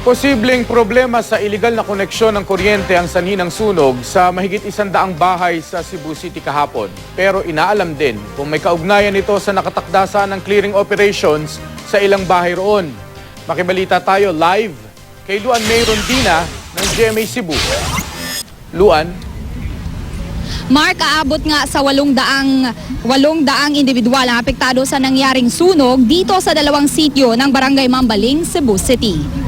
Posibleng problema sa iligal na koneksyon ng kuryente ang sanhi ng sunog sa mahigit 100 bahay sa Cebu City kahapon. Pero inaalam din kung may kaugnayan ito sa nakatakdasa ng clearing operations sa ilang bahay roon. Makibalita tayo live kay Luan May Rondina ng GMA Cebu. Luan? Mark, aabot nga sa 800 individual ang apektado sa nangyaring sunog dito sa dalawang sityo ng Barangay Mambaling, Cebu City.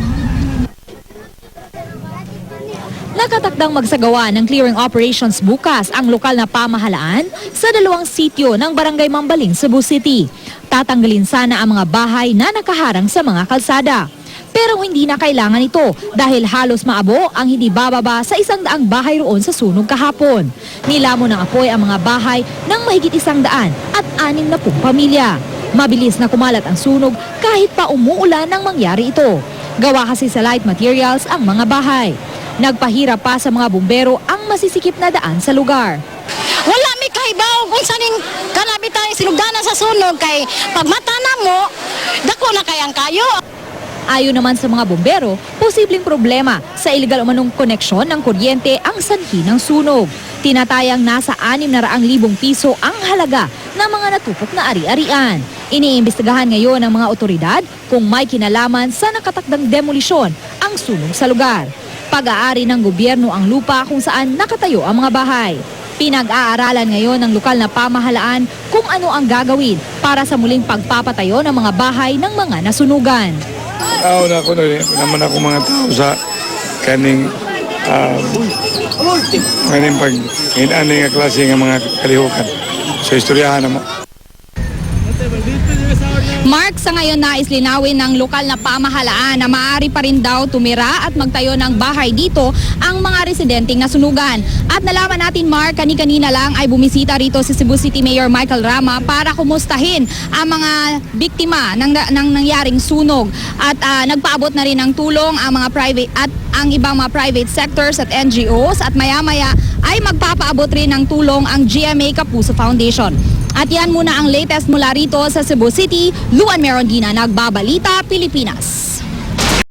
Nakatakdang magsagawa ng clearing operations bukas ang lokal na pamahalaan sa dalawang sityo ng Barangay Mambaling, Cebu City. Tatanggalin sana ang mga bahay na nakaharang sa mga kalsada. Pero hindi na kailangan ito dahil halos maabo ang hindi bababa sa 100 bahay roon sa sunog kahapon. Nilamon ng apoy ang mga bahay ng mahigit 100 at 60 pamilya. Mabilis na kumalat ang sunog kahit pa umuulan nang mangyari ito. Gawa kasi sa light materials ang mga bahay. Nagpahirap pa sa mga bumbero ang masisikip na daan sa lugar. Wala mi kahibaw kung saning kanabi tayo sinugdanan sa sunog kay pagmata na mo, dako na kayang kayo. Ayon naman sa mga bumbero, posibleng problema sa iligal umanong koneksyon ng kuryente ang sanhi ng sunog. Tinatayang nasa 600,000 piso ang halaga ng mga natupok na ari-arian. Iniimbestigahan ngayon ng mga otoridad kung may kinalaman sa nakatakdang demolisyon ang sunog sa lugar. Pag-aari ng gobyerno ang lupa kung saan nakatayo ang mga bahay. Pinag-aaralan ngayon ng lokal na pamahalaan kung ano ang gagawin para sa muling pagpapatayo ng mga bahay ng mga nasunugan. Na ako naman ako mga tao sa kaning pag hinaan nga klase ng mga kalihukan. So istoryahan na mo. Mark, sa ngayon nais linawin ng lokal na pamahalaan na maaari pa rin daw tumira at magtayo ng bahay dito ang mga residenteng nasunugan. At nalaman natin, Mark, kani-kanina lang ay bumisita rito si Cebu City Mayor Michael Rama para kumustahin ang mga biktima ng nangyaring sunog. At nagpaabot na rin ng tulong ang mga private at ang ibang mga private sectors at NGOs at maya-maya ay magpapaabot rin ng tulong ang GMA Kapuso Foundation. At yan muna ang latest mula rito sa Cebu City. Luan May Rondina, Nagbabalita, Pilipinas.